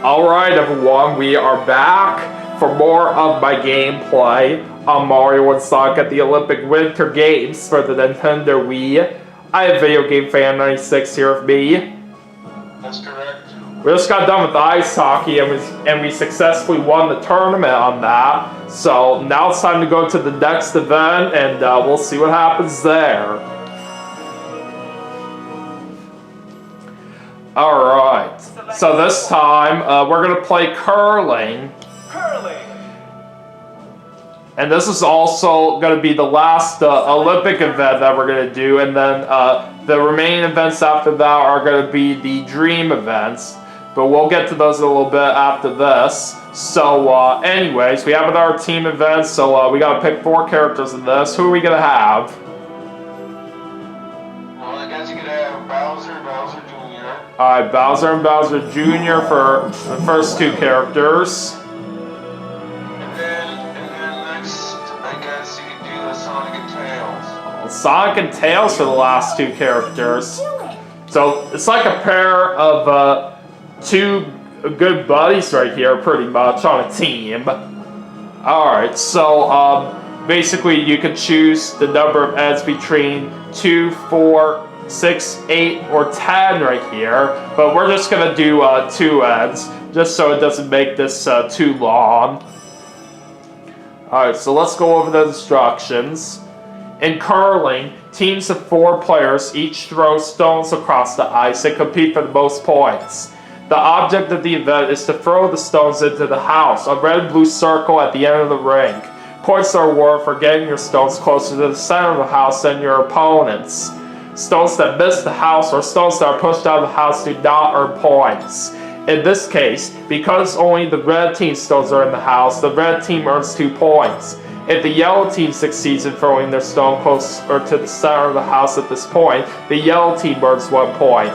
Alright everyone, we are back for more of my gameplay on Mario and Sonic at the Olympic Winter Games for the Nintendo Wii. I have Video Game Fan 96 here with me. That's correct. We just got done with ice hockey and we successfully won the tournament on that. So now it's time to go to the next event and we'll see what happens there. Alright, so this time we're going to play curling. And this is also going to be the last Olympic event that we're going to do. And then the remaining events after that are going to be the dream events. But we'll get to those a little bit after this. So anyways, we have another team event. So we got to pick 4 characters in this. Who are we going to have? Well, I guess you could have Bowser Jr. Alright, Bowser and Bowser Jr. for the first 2 characters. And then next, I guess you could do the Sonic and Tails. Sonic and Tails for the last 2 characters. So it's like a pair of 2 good buddies right here, pretty much, on a team. Alright, so basically you can choose the number of ends between 2, 4, 6, 8, or 10 right here, but we're just gonna do 2 ends, just so it doesn't make this too long. Alright, so let's go over the instructions. In curling, teams of 4 players each throw stones across the ice and compete for the most points. The object of the event is to throw the stones into the house, a red and blue circle at the end of the rink. Points are awarded for getting your stones closer to the center of the house than your opponents. Stones that miss the house or stones that are pushed out of the house do not earn points. In this case, because only the red team stones are in the house, the red team earns 2 points. If the yellow team succeeds in throwing their stone closer to the center of the house at this point, the yellow team earns 1 point.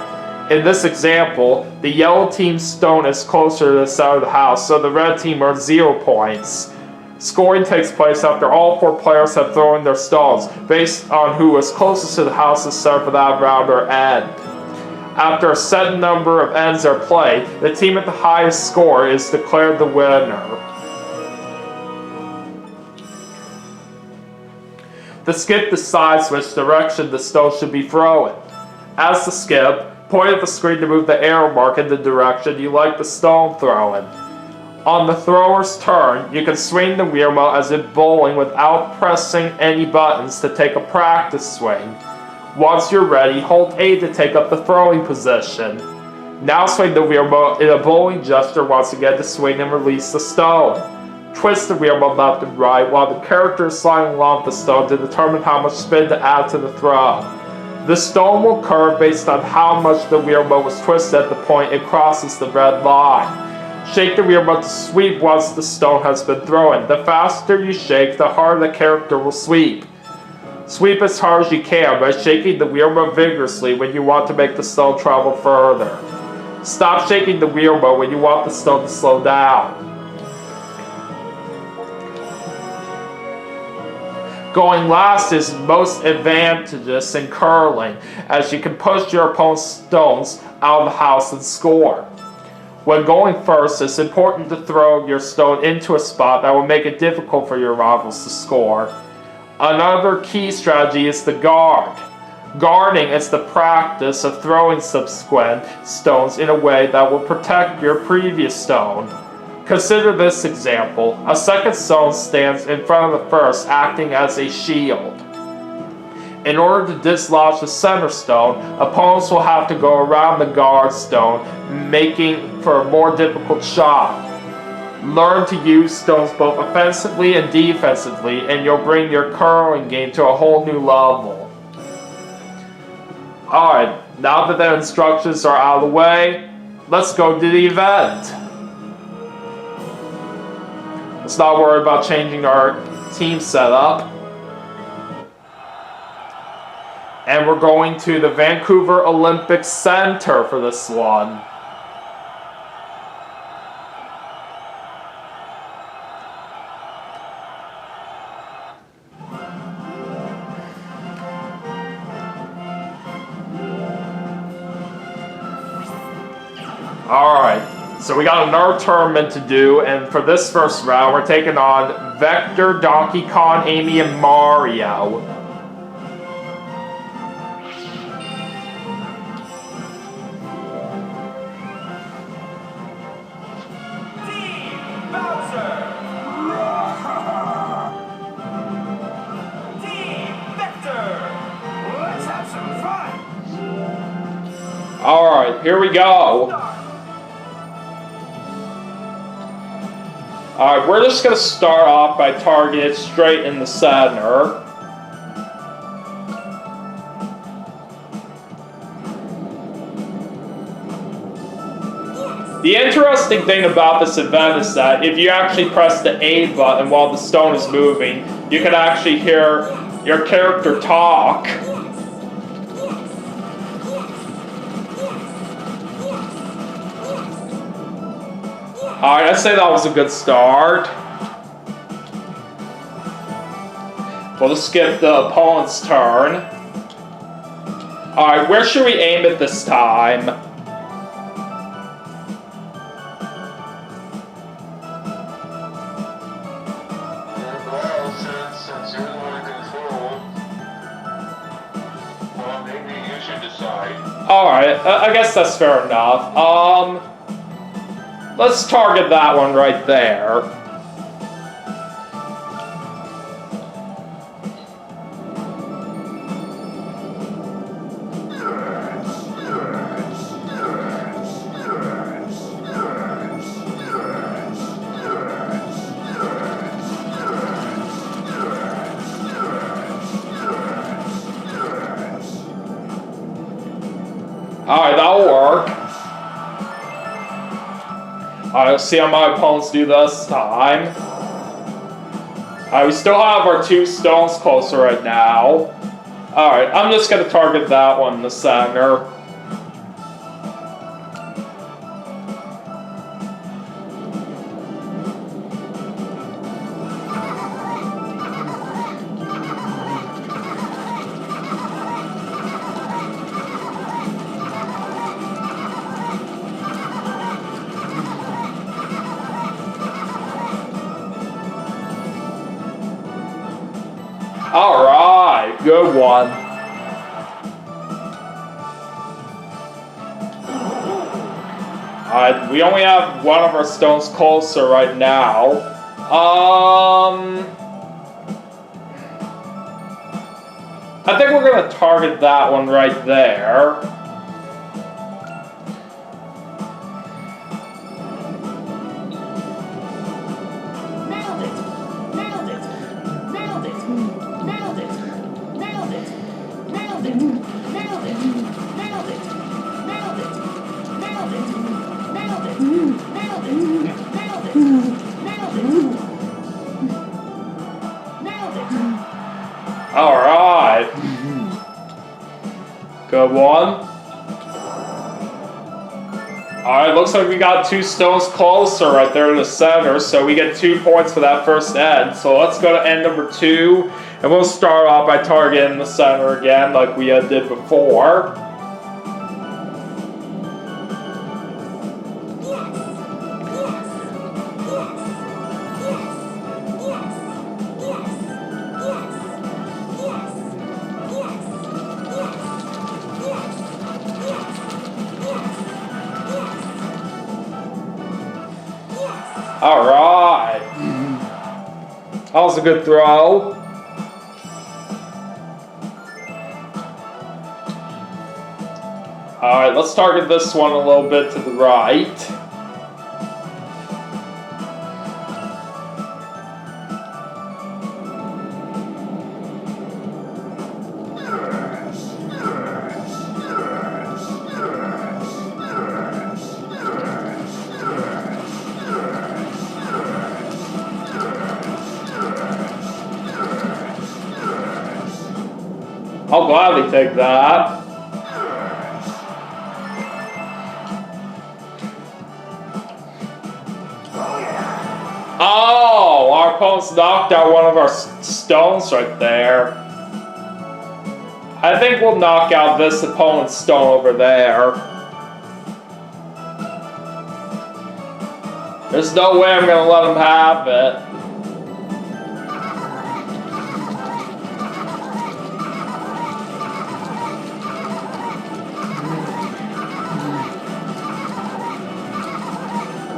In this example, the yellow team's stone is closer to the center of the house, so the red team earns 0 points. Scoring takes place after all 4 players have thrown their stones, based on who is closest to the house's center for that round or end. After a set number of ends are played, the team with the highest score is declared the winner. The skip decides which direction the stone should be thrown. As the skip, point at the screen to move the arrow mark in the direction you like the stone thrown. On the thrower's turn, you can swing the Wiimote as if bowling without pressing any buttons to take a practice swing. Once you're ready, hold A to take up the throwing position. Now swing the Wiimote in a bowling gesture once again to swing and release the stone. Twist the Wiimote left and right while the character is sliding along the stone to determine how much spin to add to the throw. The stone will curve based on how much the Wiimote was twisted at the point it crosses the red line. Shake the Wiimote to sweep once the stone has been thrown. The faster you shake, the harder the character will sweep. Sweep as hard as you can by shaking the Wiimote vigorously when you want to make the stone travel further. Stop shaking the Wiimote when you want the stone to slow down. Going last is most advantageous in curling, as you can push your opponent's stones out of the house and score. When going first, it's important to throw your stone into a spot that will make it difficult for your rivals to score. Another key strategy is the guard. Guarding is the practice of throwing subsequent stones in a way that will protect your previous stone. Consider this example. A second stone stands in front of the first, acting as a shield. In order to dislodge the center stone, opponents will have to go around the guard stone, making for a more difficult shot. Learn to use stones both offensively and defensively, and you'll bring your curling game to a whole new level. Alright, now that the instructions are out of the way, let's go to the event. Let's not worry about changing our team setup. And we're going to the Vancouver Olympic Center for this one. Alright, So we got another tournament to do, and for this first round, we're taking on Vector, Donkey Kong, Amy, and Mario. Alright, here we go. Alright, we're just going to start off by targeting it straight in the center. The interesting thing about this event is that if you actually press the A button while the stone is moving, you can actually hear your character talk. Alright, I'd say that was a good start. We'll just skip the opponent's turn. Alright, where should we aim it this time? Well, since you're the one in control, well, maybe you should decide. Alright, I guess that's fair enough. Let's target that one right there. Alright, that'll work. Alright, let's see how my opponents do this time. Alright, we still have our two stones closer right now. Alright, I'm just going to target that one in the center. Alright, good one. Alright, we only have one of our stones closer right now. I think we're gonna target that one right there. Alright. Good one. Alright, looks like we got two stones closer right there in the center, so we get 2 points for that first end. So let's go to end number 2, and we'll start off by targeting the center again like we did before. Alright. That was a good throw. Alright, let's target this one a little bit to the right. I'll gladly take that. Oh, our opponent's knocked out one of our stones right there. I think we'll knock out this opponent's stone over there. There's no way I'm gonna let him have it.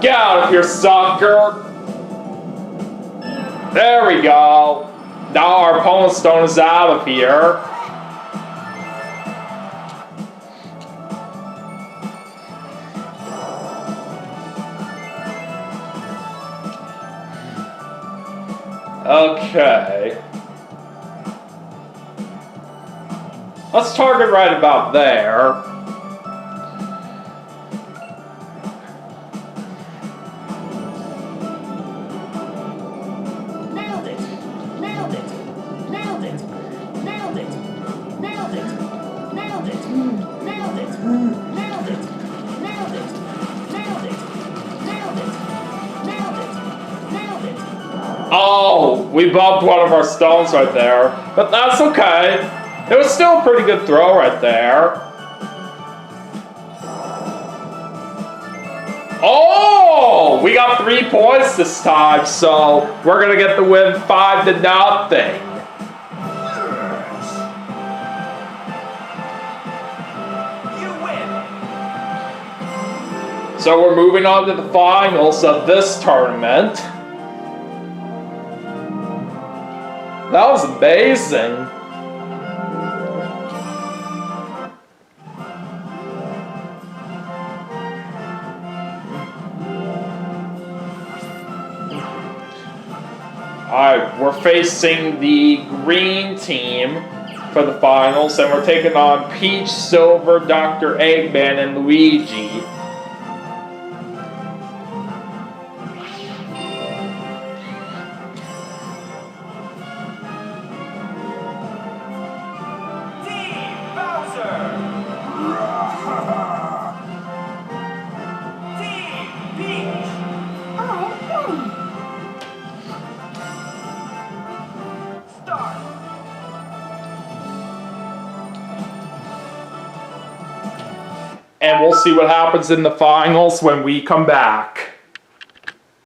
Get out of here, sucker! There we go. Now our opponent's stone is out of here. Okay. Let's target right about there. Nailed it! Nailed it! Nailed it! Nailed it! Nailed it! Nailed it! Nailed it! Nailed it! Nailed it! Nailed it! Nailed it! Nailed it! Nailed it! Oh, we bumped one of our stones right there, but that's okay. It was still a pretty good throw right there. Oh, we got 3 points this time, so we're gonna get the win 5-0. You win. So we're moving on to the finals of this tournament. That was amazing. Alright, we're facing the green team for the finals, and we're taking on Peach, Silver, Dr. Eggman, and Luigi. Team Bowser. Team Peach. I'm ready! Start. And we'll see what happens in the finals when we come back.